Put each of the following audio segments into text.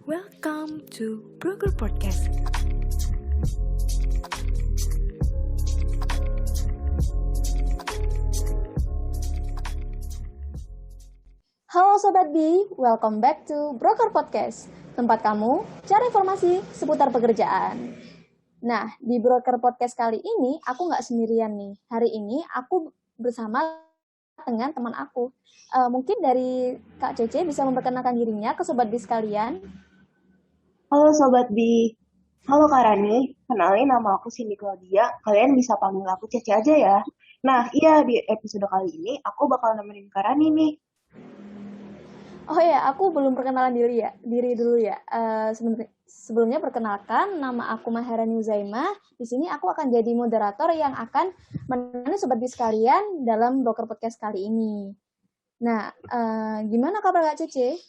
Welcome to Broker Podcast. Halo Sobat B, welcome back to Broker Podcast, tempat kamu cari informasi seputar pekerjaan. Nah, di Broker Podcast kali ini aku nggak sendirian nih. Hari ini aku bersama dengan teman aku. Mungkin dari Kak Cece bisa memperkenalkan dirinya ke Sobat B sekalian. Halo Sobat B, halo Kak Rani, kenalin nama aku Cindy Claudia, kalian bisa panggil aku Cece aja ya. Nah iya, di episode kali ini aku bakal nemenin Kak Rani nih. Oh ya, aku belum perkenalan diri dulu ya. Sebelumnya perkenalkan, nama aku Maharani Uzaimah. Di sini aku akan jadi moderator yang akan menemani Sobat B sekalian dalam Broker Podcast kali ini. Nah, gimana kabar Kak Cece?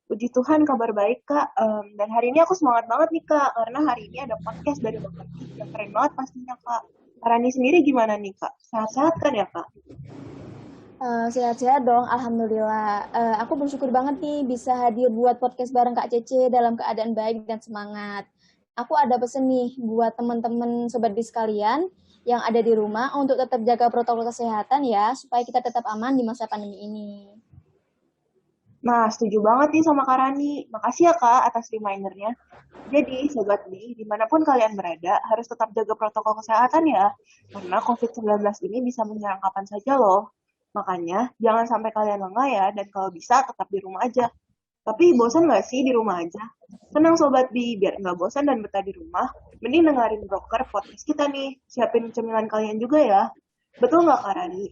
Puji Tuhan kabar baik Kak, dan hari ini aku semangat banget nih Kak, karena hari ini ada podcast dari Dokter B yang keren banget pastinya Kak. Kak Rani sendiri gimana nih Kak? Sehat-sehat kan ya Kak? Sehat-sehat dong, Alhamdulillah. Aku bersyukur banget nih bisa hadir buat podcast bareng Kak Cece dalam keadaan baik dan semangat. Aku ada pesen nih buat teman-teman Sobat B sekalian yang ada di rumah untuk tetap jaga protokol kesehatan ya, supaya kita tetap aman di masa pandemi ini. Nah, setuju banget nih sama Kak Rani. Makasih ya Kak atas remindernya. Jadi, Sobat B, dimanapun kalian berada, harus tetap jaga protokol kesehatan ya. Karena COVID-19 ini bisa menyerang kapan saja loh. Makanya, jangan sampai kalian lengah ya, dan kalau bisa tetap di rumah aja. Tapi bosan nggak sih di rumah aja? Tenang Sobat B, biar nggak bosan dan betah di rumah, mending dengerin broker podcast kita nih. Siapin cemilan kalian juga ya. Betul nggak Kak Rani?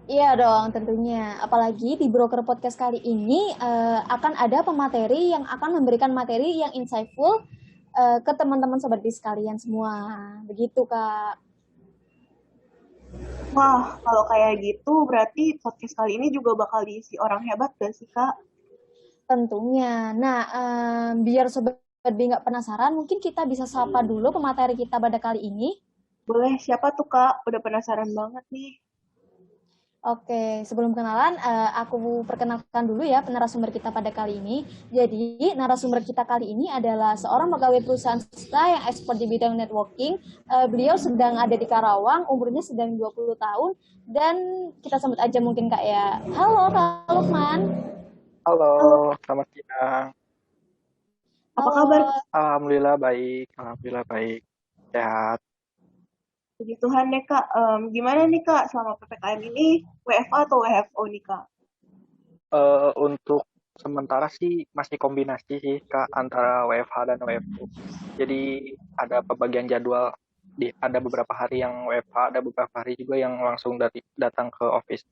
Iya dong, tentunya. Apalagi di Broker Podcast kali ini akan ada pemateri yang akan memberikan materi yang insightful ke teman-teman Sobat B sekalian semua. Begitu, Kak. Wah, kalau kayak gitu berarti podcast kali ini juga bakal diisi orang hebat gak sih Kak? Tentunya. Nah, biar Sobat B nggak penasaran, mungkin kita bisa sapa dulu pemateri kita pada kali ini. Boleh, siapa tuh Kak? Udah penasaran banget nih. Oke, sebelum kenalan, aku perkenalkan dulu ya narasumber kita pada kali ini. Jadi, narasumber kita kali ini adalah seorang pegawai perusahaan swasta yang ekspor di bidang networking. Beliau sedang ada di Karawang, umurnya sedang 20 tahun, dan kita sambut aja mungkin Kak ya. Halo Kak Lukman. Halo, Halo, selamat siang. apa kabar? Halo. Alhamdulillah baik. Sehat. Puji Tuhan deh Kak. Gimana nih Kak selama PPKM ini? WFA atau WFO nih Kak? Untuk sementara sih masih kombinasi sih Kak antara WFH dan WFO. Jadi ada pembagian jadwal. Ada beberapa hari yang WFH, ada beberapa hari juga yang langsung datang ke office.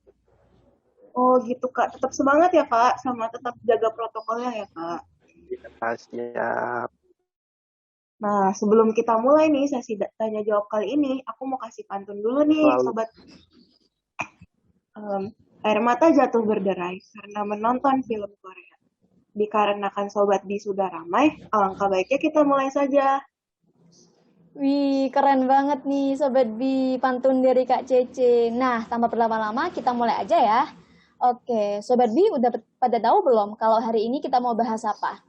Oh gitu Kak. Tetap semangat ya Kak, sama tetap jaga protokolnya ya Kak. Siap. Nah, sebelum kita mulai nih sesi tanya jawab kali ini, aku mau kasih pantun dulu nih, Lalu, Sobat. Air mata jatuh berderai karena menonton film Korea. Dikarenakan Sobat B sudah ramai, alangkah baiknya kita mulai saja. Wih, keren banget nih Sobat B, pantun dari Kak Cece. Nah, tanpa berlama-lama kita mulai aja ya. Oke, Sobat B udah pada tahu belum kalau hari ini kita mau bahas apa?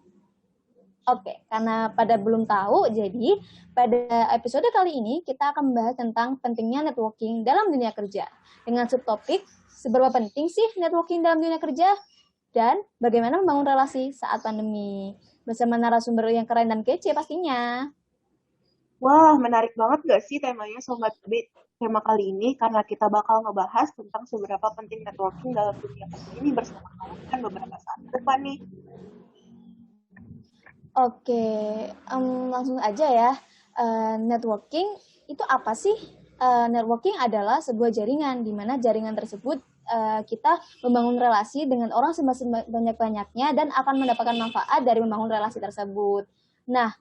Oke, karena pada belum tahu, jadi pada episode kali ini kita akan membahas tentang pentingnya networking dalam dunia kerja. Dengan subtopik, seberapa penting sih networking dalam dunia kerja? Dan bagaimana membangun relasi saat pandemi? Bersama narasumber yang keren dan kece pastinya. Wah, menarik banget gak sih temanya Sobat B? Tema kali ini karena kita bakal ngebahas tentang seberapa penting networking dalam dunia kerja ini bersama kalian beberapa saat ke depan nih. Oke, langsung aja ya. Networking itu apa sih? Networking adalah sebuah jaringan, di mana jaringan tersebut kita membangun relasi dengan orang sebanyak-banyaknya dan akan mendapatkan manfaat dari membangun relasi tersebut. Nah,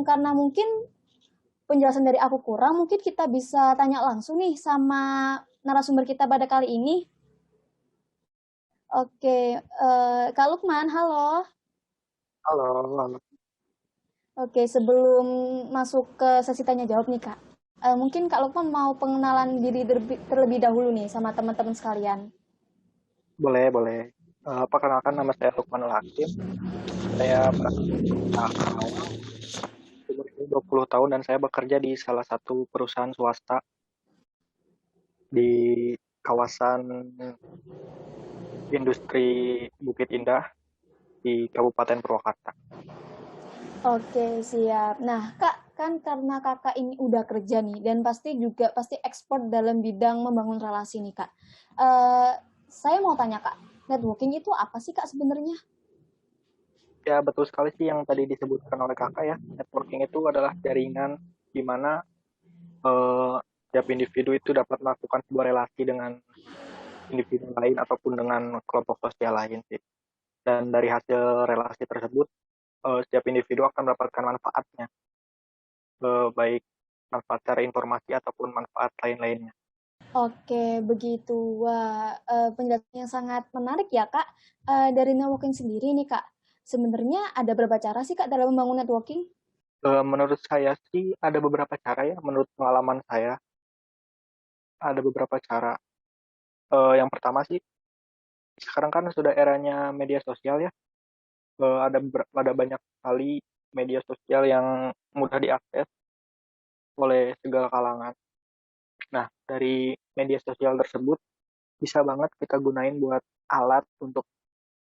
karena mungkin penjelasan dari aku kurang, mungkin kita bisa tanya langsung nih sama narasumber kita pada kali ini. Oke, Kak Lukman, halo. halo. Oke, sebelum masuk ke sesi tanya jawab nih Kak, mungkin Kak Lukman mau pengenalan diri terlebih dahulu nih sama teman-teman sekalian. Boleh. Perkenalkan nama saya Lukmanul Hakim. Saya berusaha awal, umur 20 tahun dan saya bekerja di salah satu perusahaan swasta di kawasan industri Bukit Indah di Kabupaten Purwakarta. Oke, siap. Nah, Kak, kan karena Kakak ini udah kerja nih, dan pasti ekspor dalam bidang membangun relasi nih, Kak. Eh, saya mau tanya, Kak, networking itu apa sih, Kak, sebenarnya? Ya, betul sekali sih yang tadi disebutkan oleh kakak ya. Networking itu adalah jaringan di mana setiap individu itu dapat melakukan sebuah relasi dengan individu lain ataupun dengan kelompok sosial lain sih. Dan dari hasil relasi tersebut, setiap individu akan mendapatkan manfaatnya, baik manfaat secara informasi ataupun manfaat lain-lainnya. Oke, begitu. Wah, penjelasan yang sangat menarik ya, Kak. Dari networking sendiri nih, Kak. Sebenarnya ada berapa cara sih, Kak, dalam membangun networking? Menurut saya sih ada beberapa cara ya, menurut pengalaman saya ada beberapa cara. Yang pertama sih, sekarang kan sudah eranya media sosial ya. Ada banyak sekali media sosial yang mudah diakses oleh segala kalangan. Nah, dari media sosial tersebut bisa banget kita gunain buat alat untuk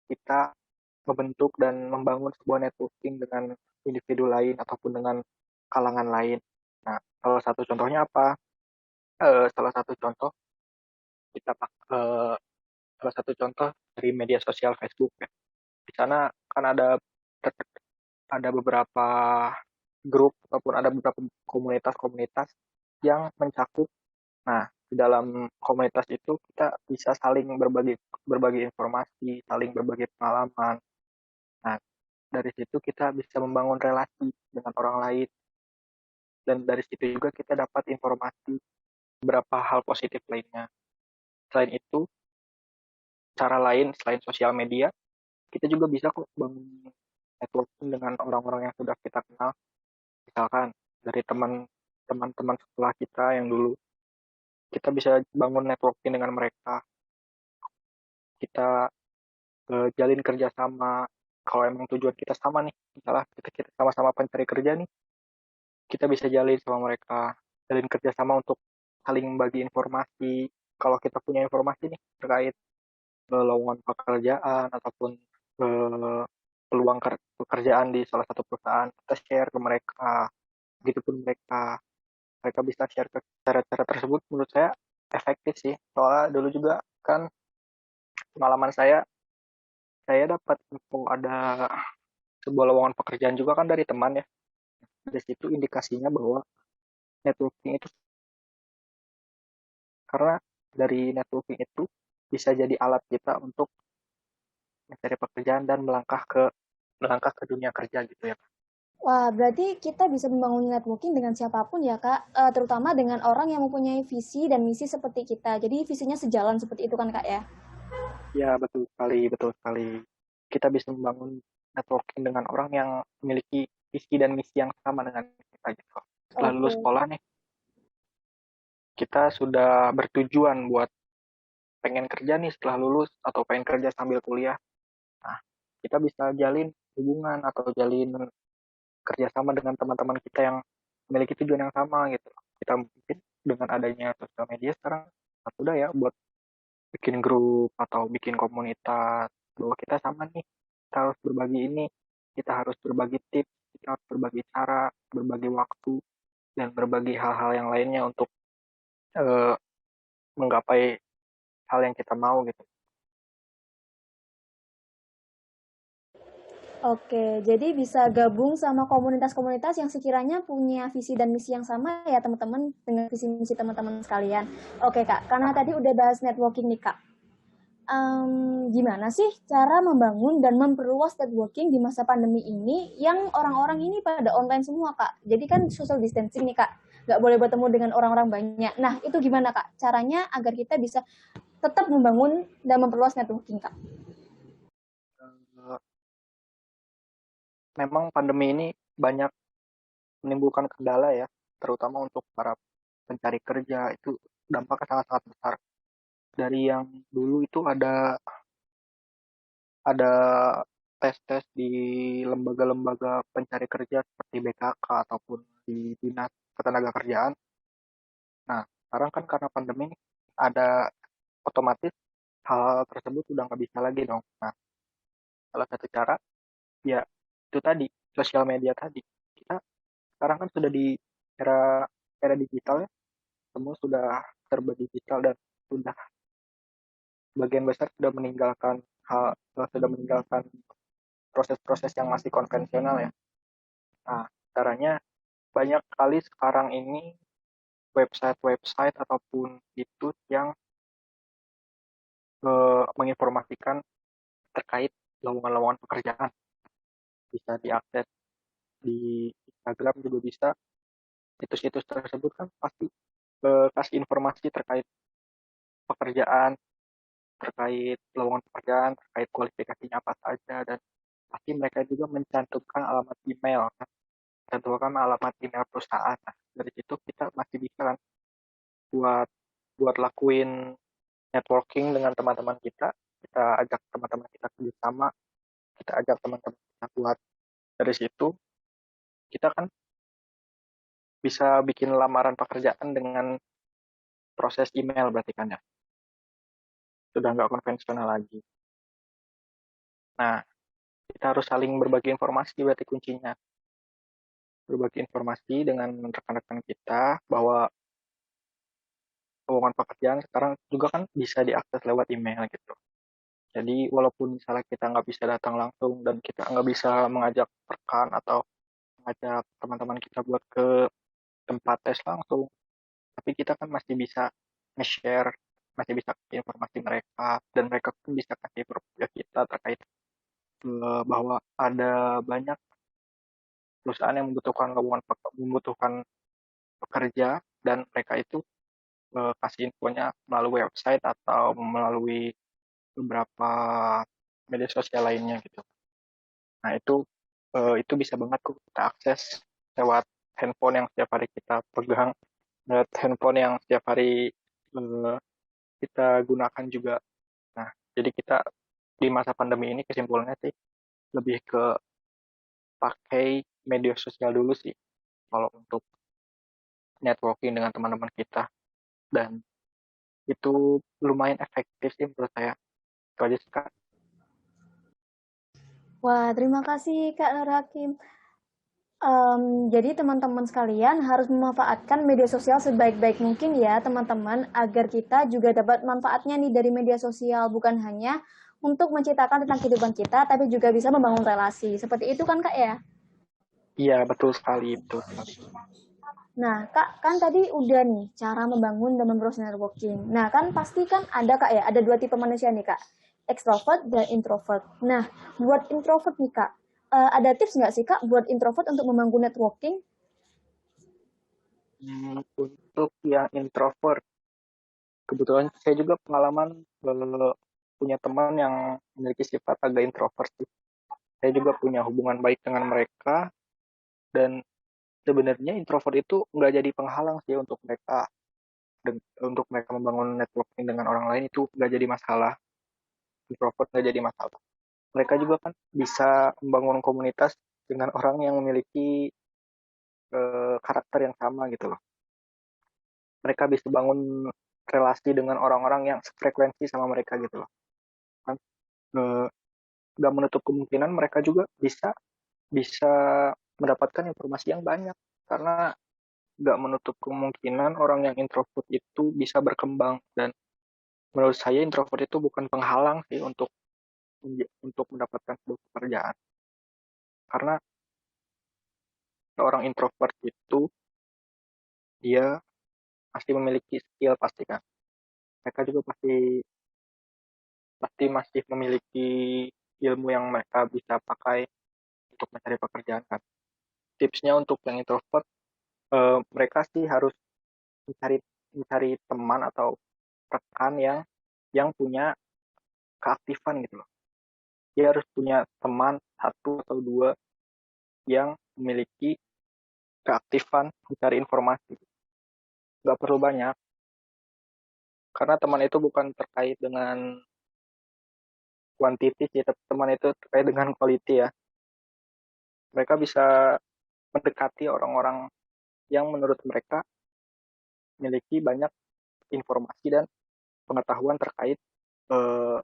kita membentuk dan membangun sebuah networking dengan individu lain ataupun dengan kalangan lain. Nah, salah satu contohnya apa? Salah satu contoh kita salah satu contoh dari media sosial Facebook ya. Di sana kan ada beberapa grup ataupun ada beberapa komunitas-komunitas yang mencakup. Nah, di dalam komunitas itu kita bisa saling berbagi berbagi informasi, saling berbagi pengalaman. Nah, dari situ kita bisa membangun relasi dengan orang lain dan dari situ juga kita dapat informasi beberapa hal positif lainnya. Selain itu, cara lain selain sosial media, kita juga bisa kok bangun networking dengan orang-orang yang sudah kita kenal. Misalkan dari teman-teman sekolah kita yang dulu, kita bisa bangun networking dengan mereka. Kita jalin kerjasama. Kalau emang tujuan kita sama nih, misalnya kita sama-sama pencari kerja nih, kita bisa jalin sama mereka, jalin kerjasama untuk saling membagi informasi. Kalau kita punya informasi nih terkait lowongan pekerjaan ataupun eh, peluang pekerjaan di salah satu perusahaan, kita share ke mereka. Begitupun mereka bisa share ke cara-cara tersebut. Menurut saya efektif sih. Soalnya dulu juga kan pengalaman saya dapat info ada sebuah lowongan pekerjaan juga kan dari teman ya. Dari situ indikasinya bahwa networking itu, karena dari networking itu bisa jadi alat kita untuk mencari pekerjaan dan melangkah ke dunia kerja gitu ya. Wah, berarti kita bisa membangun networking dengan siapapun ya, Kak. Terutama dengan orang yang mempunyai visi dan misi seperti kita. Jadi visinya sejalan seperti itu kan, Kak ya? Ya, betul sekali, betul sekali. Kita bisa membangun networking dengan orang yang memiliki visi dan misi yang sama dengan kita gitu. Setelah lulus Oke. sekolah nih, kita sudah bertujuan buat pengen kerja nih setelah lulus atau pengen kerja sambil kuliah. Nah, kita bisa jalin hubungan atau jalin kerjasama dengan teman-teman kita yang memiliki tujuan yang sama gitu. Kita mungkin dengan adanya sosial media sekarang sudah ya buat bikin grup atau bikin komunitas bahwa kita sama nih, kita harus berbagi ini, kita harus berbagi tips, kita harus berbagi cara, berbagi waktu, dan berbagi hal-hal yang lainnya untuk eh, menggapai hal yang kita mau gitu. Oke, jadi bisa gabung sama komunitas-komunitas yang sekiranya punya visi dan misi yang sama ya teman-teman dengan visi misi teman-teman sekalian. Oke Kak, karena tadi udah bahas networking nih Kak. Gimana sih cara membangun dan memperluas networking di masa pandemi ini yang orang-orang ini pada online semua Kak? Jadi kan social distancing nih Kak, nggak boleh bertemu dengan orang-orang banyak. Nah itu gimana Kak? Caranya agar kita bisa tetap membangun dan memperluas networking Kak? Eh, Memang pandemi ini banyak menimbulkan kendala ya, terutama untuk para pencari kerja itu dampaknya sangat-sangat besar. Dari yang dulu itu ada ada tes-tes di lembaga-lembaga pencari kerja seperti BKK ataupun di Dinas Ketenagakerjaan. Nah, sekarang kan karena pandemi ada otomatis hal tersebut sudah nggak bisa lagi dong. Nah, salah satu cara ya itu tadi sosial media tadi. Kita sekarang kan sudah di era era digital ya, semua sudah serba digital dan sudah bagian besar sudah meninggalkan sudah meninggalkan proses-proses yang masih konvensional ya. Nah, caranya banyak kali sekarang ini website-website ataupun situs yang menginformasikan terkait lowongan-lowongan pekerjaan. Bisa diakses di Instagram juga bisa. Situs-situs tersebut kan pasti kasih informasi terkait pekerjaan, terkait lowongan pekerjaan, terkait kualifikasinya apa saja, dan pasti mereka juga mencantumkan alamat email, kan? Mencantumkan alamat email perusahaan. Nah, dari situ kita masih bisa kan buat buat lakuin networking dengan teman-teman kita. Kita ajak teman-teman kita bersama, kita ajak teman-teman kita buat dari situ kita kan bisa bikin lamaran pekerjaan dengan proses email berarti kan ya. Sudah nggak konvensional lagi. Nah, kita harus saling berbagi informasi berarti kuncinya. Berbagi informasi dengan rekan-rekan kita bahwa lowongan pekerjaan sekarang juga kan bisa diakses lewat email gitu. Jadi walaupun misalnya kita nggak bisa datang langsung dan kita nggak bisa mengajak rekan atau mengajak teman-teman kita buat ke tempat tes langsung, tapi kita kan masih bisa nge-share, masih bisa kasih informasi mereka, dan mereka pun bisa kasih informasi ke kita terkait bahwa ada banyak perusahaan yang membutuhkan pekerja, dan mereka itu kasih infonya melalui website atau melalui beberapa media sosial lainnya gitu. Nah, itu bisa banget kok kita akses lewat handphone yang setiap hari kita pegang, lewat handphone yang setiap hari eh, kita gunakan juga. Nah, jadi kita di masa pandemi ini kesimpulannya sih lebih ke pakai media sosial dulu sih kalau untuk networking dengan teman-teman kita, dan itu lumayan efektif sih menurut saya. Itu aja sih, Kak. Wah, terima kasih Kak Nur Hakim. Jadi teman-teman sekalian harus memanfaatkan media sosial sebaik-baik mungkin ya teman-teman, agar kita juga dapat manfaatnya nih dari media sosial, bukan hanya untuk menceritakan tentang kehidupan kita, tapi juga bisa membangun relasi. Seperti itu kan Kak ya? Iya, betul sekali, betul sekali. Nah Kak, kan tadi udah nih cara membangun dan memproses networking. Nah kan pasti kan ada Kak ya, ada dua tipe manusia nih Kak, extrovert dan introvert. Nah buat introvert nih Kak, ada tips nggak sih Kak buat introvert untuk membangun networking? Untuk yang introvert, kebetulan saya juga pengalaman punya teman yang memiliki sifat agak introvert sih. Saya juga punya hubungan baik dengan mereka, dan sebenarnya introvert itu nggak jadi penghalang sih untuk mereka, untuk mereka membangun networking dengan orang lain itu nggak jadi masalah. Introvert nggak jadi masalah. Mereka juga kan bisa membangun komunitas dengan orang yang memiliki karakter yang sama gitu loh. Mereka bisa bangun relasi dengan orang-orang yang sefrekuensi sama mereka gitu loh. Kan eh, nggak menutup kemungkinan mereka juga bisa bisa mendapatkan informasi yang banyak, karena nggak menutup kemungkinan orang yang introvert itu bisa berkembang, dan menurut saya introvert itu bukan penghalang sih untuk mendapatkan sebuah pekerjaan, karena seorang introvert itu dia pasti memiliki skill pasti kan, mereka juga pasti pasti masih memiliki ilmu yang mereka bisa pakai untuk mencari pekerjaan kan. Tipsnya untuk yang introvert, mereka sih harus mencari mencari teman atau rekan yang punya keaktifan gitu loh. Dia harus punya teman satu atau dua yang memiliki keaktifan mencari informasi. Nggak perlu banyak, karena teman itu bukan terkait dengan quantity sih, tapi teman itu terkait dengan quality ya. Mereka bisa mendekati orang-orang yang menurut mereka memiliki banyak informasi dan pengetahuan eh,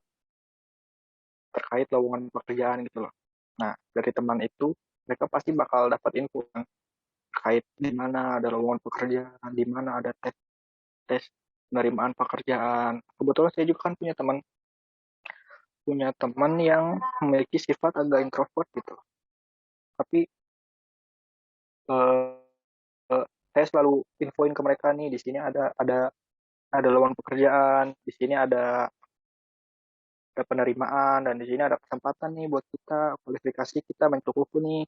terkait lowongan pekerjaan gitu loh. Nah, dari teman itu mereka pasti bakal dapat info kan, terkait di mana ada lowongan pekerjaan, di mana ada tes penerimaan pekerjaan. Kebetulan saya juga kan punya teman yang memiliki sifat agak introvert gitu. Tapi eh, eh, saya selalu infoin ke mereka nih, di sini ada lowongan pekerjaan, di sini ada penerimaan, dan di sini ada kesempatan nih buat kita, kualifikasi kita mencukupi nih.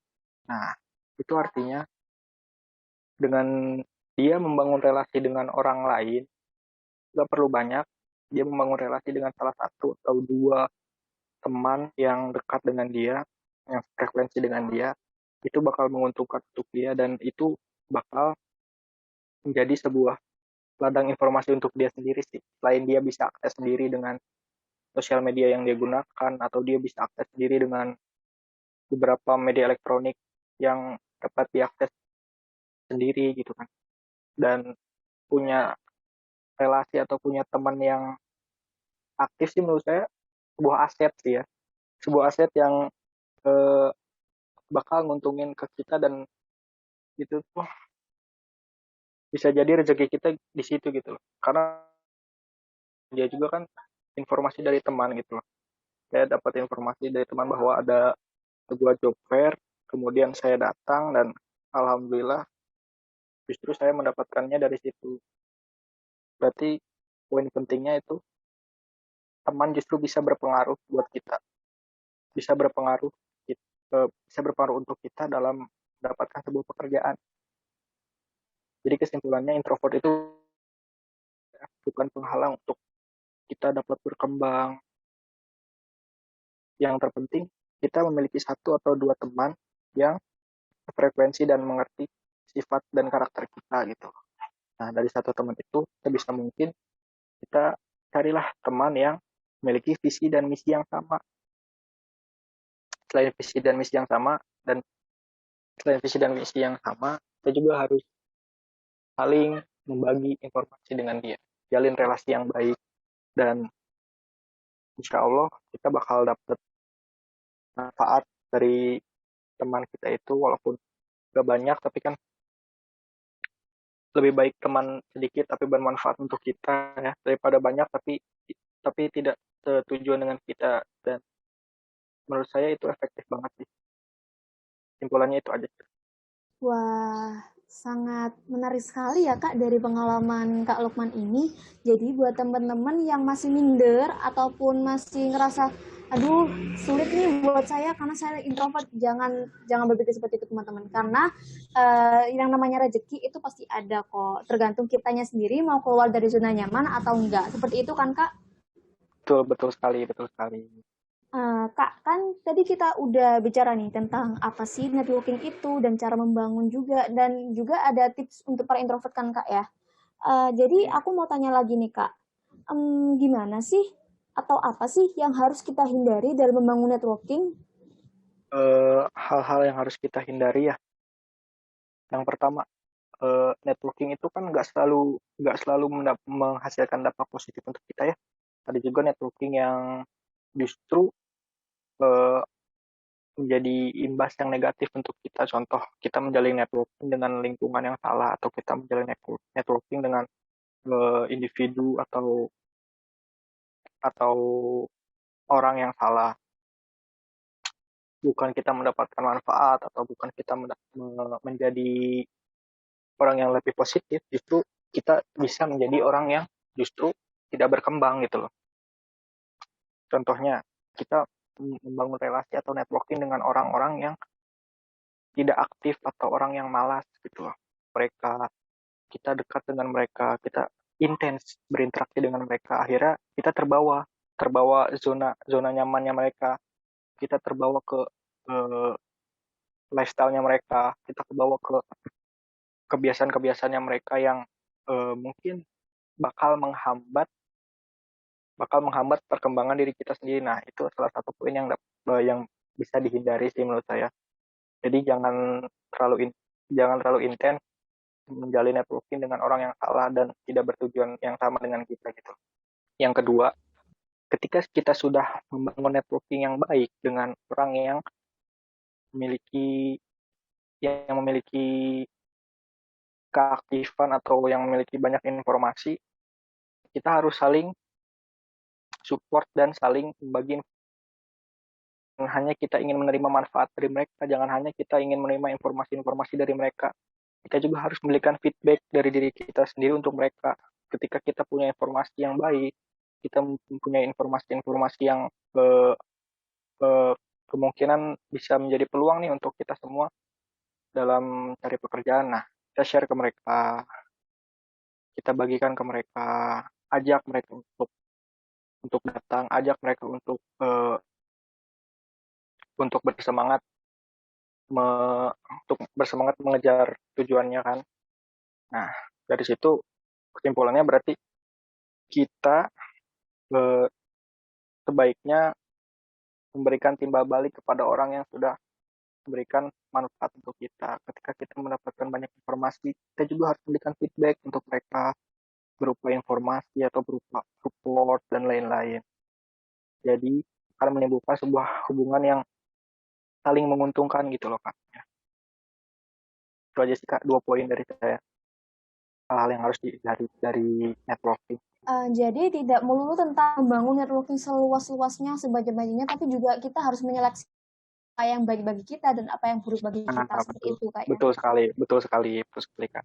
Nah, itu artinya dengan dia membangun relasi dengan orang lain, nggak perlu banyak, dia membangun relasi dengan salah satu atau dua teman yang dekat dengan dia, yang frekuensi dengan dia, itu bakal menguntungkan untuk dia, dan itu bakal menjadi sebuah ladang informasi untuk dia sendiri sih. Selain dia bisa akses sendiri dengan sosial media yang dia gunakan, atau dia bisa akses sendiri dengan beberapa media elektronik yang dapat diakses sendiri gitu kan. Dan punya relasi atau punya teman yang aktif sih menurut saya sebuah aset sih ya. Sebuah aset yang eh, bakal nguntungin ke kita, dan itu tuh bisa jadi rezeki kita di situ gitu loh. Karena dia juga kan informasi dari teman gitu loh. Saya dapat informasi dari teman bahwa ada sebuah job fair, kemudian saya datang dan alhamdulillah justru saya mendapatkannya dari situ. Berarti poin pentingnya itu teman justru bisa berpengaruh buat kita, bisa berpengaruh bisa berpengaruh untuk kita dalam mendapatkan sebuah pekerjaan. Jadi kesimpulannya introvert itu bukan penghalang untuk kita dapat berkembang. Yang terpenting kita memiliki satu atau dua teman yang frekuensi dan mengerti sifat dan karakter kita gitu. Nah, dari satu teman itu sebisa mungkin kita carilah teman yang memiliki visi dan misi yang sama. Selain visi dan misi yang sama dan selain visi dan misi yang sama, kita juga harus saling membagi informasi dengan dia, jalin relasi yang baik, dan insya Allah kita bakal dapat manfaat dari teman kita itu, walaupun gak banyak, tapi kan lebih baik teman sedikit tapi bermanfaat untuk kita ya, daripada banyak tapi tidak setujuan dengan kita. Dan menurut saya itu efektif banget sih. Simpulannya itu aja. Wah, sangat menarik sekali ya Kak dari pengalaman Kak Lukman ini. Jadi buat teman-teman yang masih minder ataupun masih ngerasa aduh sulit nih buat saya karena saya introvert, jangan berpikir seperti itu teman-teman. Karena yang namanya rezeki itu pasti ada kok. Tergantung kitanya sendiri mau keluar dari zona nyaman atau enggak. Seperti itu kan Kak? Betul sekali, betul sekali. Kak, kan tadi kita udah bicara nih tentang apa sih networking itu dan cara membangun juga, dan juga ada tips untuk para introvert kan Kak ya. Jadi aku mau tanya lagi nih Kak, gimana sih atau apa sih yang harus kita hindari dalam membangun networking? Hal-hal yang harus kita hindari ya. Yang pertama, networking itu kan nggak selalu menghasilkan dampak positif untuk kita ya. Ada juga networking yang justru eh, menjadi imbas yang negatif untuk kita. Contoh, kita menjalin networking dengan lingkungan yang salah, atau kita menjalin networking dengan individu atau orang yang salah. Bukan kita mendapatkan manfaat, atau bukan kita menjadi orang yang lebih positif, justru kita bisa menjadi orang yang justru tidak berkembang gitu loh. Contohnya, kita membangun relasi atau networking dengan orang-orang yang tidak aktif atau orang yang malas gitu loh. Kita dekat dengan mereka, kita intens berinteraksi dengan mereka, akhirnya kita terbawa zona zona nyamannya mereka, kita terbawa ke eh, lifestyle-nya mereka, kita terbawa ke kebiasaan-kebiasaannya mereka yang mungkin bakal menghambat bakal menghambat perkembangan diri kita sendiri. Nah, itu salah satu poin yang bisa dihindari sih menurut saya. Jadi jangan terlalu intens menjalin networking dengan orang yang salah dan tidak bertujuan yang sama dengan kita gitu. Yang kedua, ketika kita sudah membangun networking yang baik dengan orang memiliki yang memiliki keaktifan atau yang memiliki banyak informasi, kita harus saling support dan saling berbagi. Jangan hanya kita ingin menerima manfaat dari mereka, jangan hanya kita ingin menerima informasi-informasi dari mereka. Kita juga harus memberikan feedback dari diri kita sendiri untuk mereka. Ketika kita punya informasi yang baik, kita mempunyai informasi-informasi yang kemungkinan bisa menjadi peluang nih untuk kita semua dalam cari pekerjaan. Nah, kita share ke mereka, kita bagikan ke mereka, ajak mereka untuk datang, ajak mereka untuk bersemangat untuk bersemangat mengejar tujuannya kan. Nah, dari situ kesimpulannya berarti kita sebaiknya memberikan timbal balik kepada orang yang sudah memberikan manfaat untuk kita. Ketika kita mendapatkan banyak informasi, kita juga harus memberikan feedback untuk mereka berupa informasi atau berupa support dan lain-lain. Jadi akan menimbulkan sebuah hubungan yang saling menguntungkan gitu loh Kak. Itu aja sih Kak, 2 poin dari saya. Hal-hal yang harus dihindari dari networking. Jadi tidak melulu tentang membangun networking seluas-luasnya, sebanyak-banyaknya, tapi juga kita harus menyeleksi apa yang baik bagi kita dan apa yang buruk bagi kita, seperti itu Kak ya. Betul sekali Kak.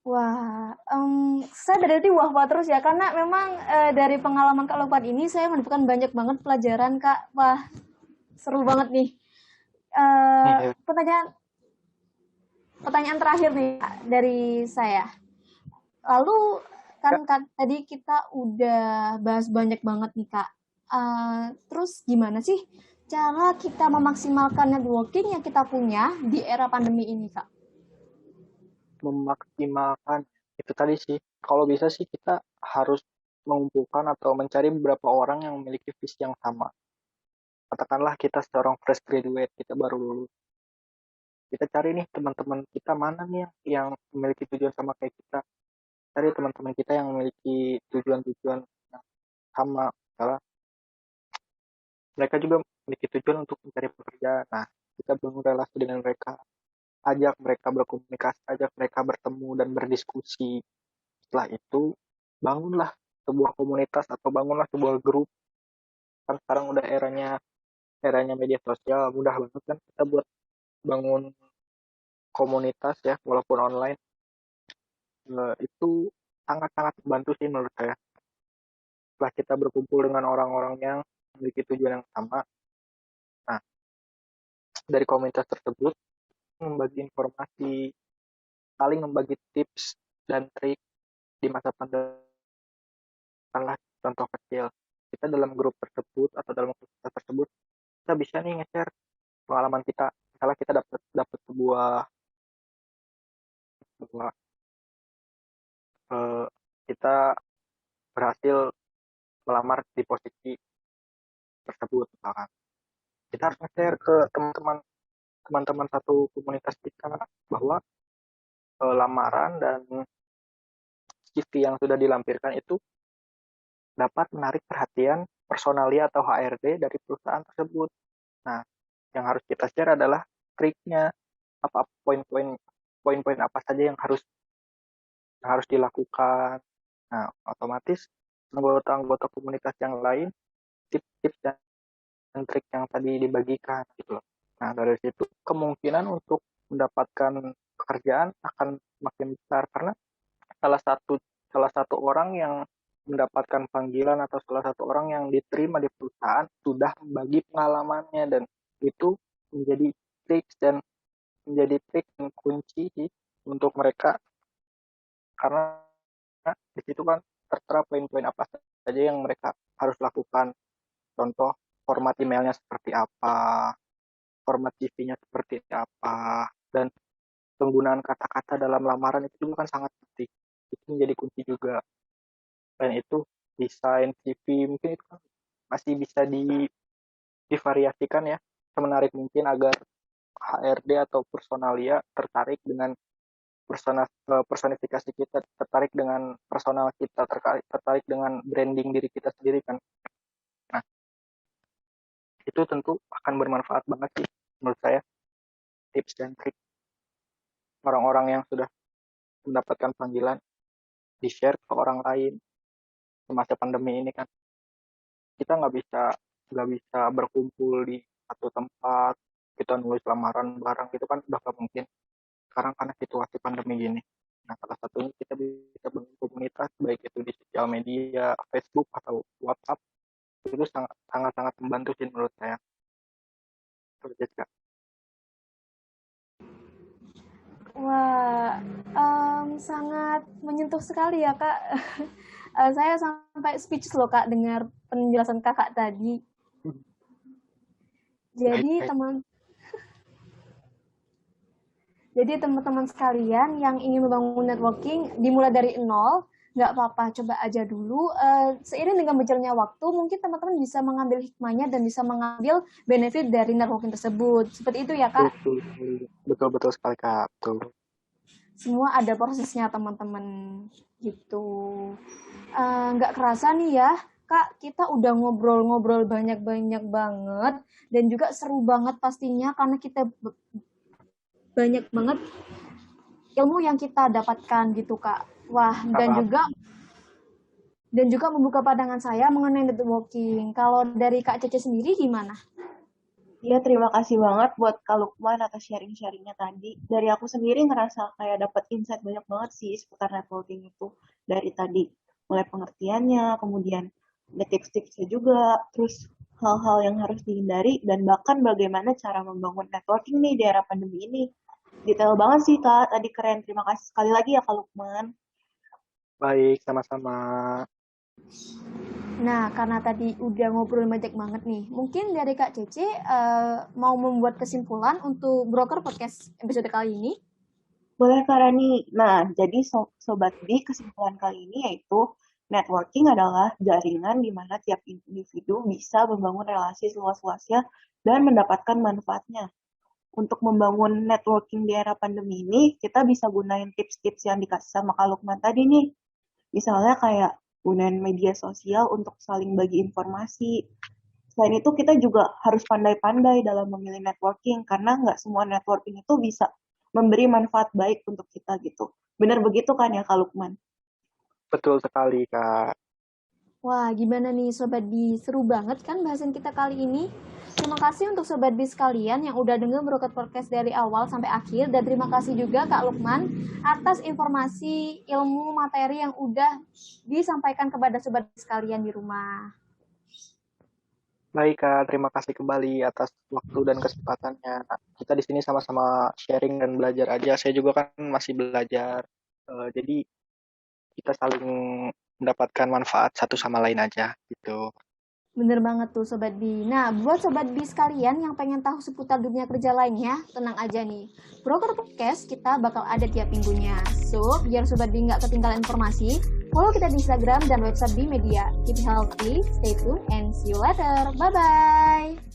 Wah, saya dari wah terus ya, karena memang dari pengalaman Kak Lukman ini saya mendapatkan banyak banget pelajaran Kak. Wah, seru banget nih. Pertanyaan terakhir nih Kak, dari saya. Lalu kan Kak, tadi kita udah bahas banyak banget nih Kak. Terus gimana sih cara kita memaksimalkan networking yang kita punya di era pandemi ini Kak? Memaksimalkan itu tadi sih, kalau bisa sih kita harus mengumpulkan atau mencari beberapa orang yang memiliki visi yang sama. Katakanlah kita seorang fresh graduate, kita baru lulus, kita cari nih teman-teman kita mana nih yang memiliki tujuan sama kayak kita, cari teman-teman kita yang memiliki tujuan-tujuan yang sama. Misalnya mereka juga memiliki tujuan untuk mencari pekerjaan, nah kita bangun relasi dengan mereka, ajak mereka berkomunikasi, ajak mereka bertemu dan berdiskusi. Setelah itu, bangunlah sebuah komunitas atau bangunlah sebuah grup. Kan sekarang udah eranya media sosial, mudah banget kan kita buat bangun komunitas ya, walaupun online. Itu sangat-sangat membantu sih menurut saya. Setelah kita berkumpul dengan orang-orang yang memiliki tujuan yang sama, nah dari komunitas tersebut membagi informasi, saling membagi tips dan trik di masa pandemi. Katakanlah contoh kecil, kita dalam grup tersebut atau dalam komunitas tersebut, kita bisa nih nge-share pengalaman kita. Misalnya kita dapat kita berhasil melamar di posisi tersebut misalkan. Kita harus nge-share ke teman-teman satu komunitas kita bahwa lamaran dan CV yang sudah dilampirkan itu dapat menarik perhatian personalia atau HRD dari perusahaan tersebut. Nah, yang harus kita share adalah triknya, apa poin-poin apa saja yang harus dilakukan. Nah, otomatis anggota-anggota komunitas yang lain tips-tips dan trik yang tadi dibagikan gitu loh. Nah, dari situ kemungkinan untuk mendapatkan pekerjaan akan makin besar karena salah satu orang yang mendapatkan panggilan atau salah satu orang yang diterima di perusahaan sudah membagi pengalamannya, dan itu menjadi trik dan kunci untuk mereka, karena di situ kan tertera poin-poin apa saja yang mereka harus lakukan. Contoh, format emailnya seperti apa, format CV-nya seperti apa, dan penggunaan kata-kata dalam lamaran itu juga kan sangat penting. Itu menjadi kunci juga. Dan itu desain CV, mungkin itu kan masih bisa divariasikan ya, semenarik mungkin agar HRD atau personalia tertarik dengan personifikasi kita, tertarik dengan personal kita, tertarik dengan branding diri kita sendiri kan. Nah, itu tentu akan bermanfaat banget sih menurut saya, tips dan trik orang-orang yang sudah mendapatkan panggilan di-share ke orang lain semasa pandemi ini kan. Kita nggak bisa berkumpul di satu tempat, kita nulis lamaran bareng gitu kan udah nggak mungkin sekarang karena situasi pandemi gini. Nah, salah satunya kita bisa bangun komunitas, baik itu di sosial media, Facebook atau WhatsApp, itu sangat membantu sih menurut saya. Terus Jessica. Wah, sangat menyentuh sekali ya Kak. Saya sampai speechless loh Kak dengar penjelasan Kakak tadi. Jadi teman-teman sekalian yang ingin membangun networking dimulai dari nol, nggak apa-apa, coba aja dulu. Seiring dengan berjalannya waktu, mungkin teman-teman bisa mengambil hikmahnya dan bisa mengambil benefit dari networking tersebut. Seperti itu ya Kak? Betul sekali Kak. Betul. Semua ada prosesnya teman-teman gitu. Nggak kerasa nih ya, Kak, kita udah ngobrol-ngobrol banyak-banyak banget dan juga seru banget pastinya karena kita banyak banget ilmu yang kita dapatkan gitu Kak. Wah, dan juga membuka pandangan saya mengenai networking. Kalau dari Kak Cece sendiri gimana? Iya, terima kasih banget buat Kak Lukman atas sharing-sharingnya tadi. Dari aku sendiri ngerasa kayak dapat insight banyak banget sih seputar networking itu. Dari tadi, mulai pengertiannya, kemudian ada tips-tipsnya juga, terus hal-hal yang harus dihindari, dan bahkan bagaimana cara membangun networking nih di era pandemi ini. Detail banget sih Kak, tadi keren. Terima kasih sekali lagi ya Kak Lukman. Baik, sama-sama. Nah, karena tadi udah ngobrol banyak banget nih, mungkin dari Kak Cece mau membuat kesimpulan untuk Broker Podcast episode kali ini? Boleh Kak Rani. Nah, jadi Sobat B, kesimpulan kali ini yaitu networking adalah jaringan di mana tiap individu bisa membangun relasi seluas-luasnya dan mendapatkan manfaatnya. Untuk membangun networking di era pandemi ini, kita bisa gunain tips-tips yang dikasih sama Kak Lukman tadi nih. Misalnya kayak gunain media sosial untuk saling bagi informasi. Selain itu, kita juga harus pandai-pandai dalam memilih networking, karena nggak semua networking itu bisa memberi manfaat baik untuk kita gitu. Benar begitu kan ya Kak Lukman? Betul sekali Kak. Wah, gimana nih Sobat B? Seru banget kan bahasan kita kali ini? Terima kasih untuk Sobat B sekalian yang udah denger Broker Podcast dari awal sampai akhir. Dan terima kasih juga Kak Lukman atas informasi, ilmu, materi yang udah disampaikan kepada Sobat B sekalian di rumah. Baik Kak, terima kasih kembali atas waktu dan kesempatannya. Kita di sini sama-sama sharing dan belajar aja. Saya juga kan masih belajar. Jadi kita saling mendapatkan manfaat satu sama lain aja gitu. Bener banget tuh Sobat B. Nah, buat Sobat B sekalian yang pengen tahu seputar dunia kerja lainnya, tenang aja nih. Broker Podcast kita bakal ada tiap minggunya. So, biar Sobat B nggak ketinggalan informasi, follow kita di Instagram dan website B Media. Keep healthy, stay tuned, and see you later. Bye-bye!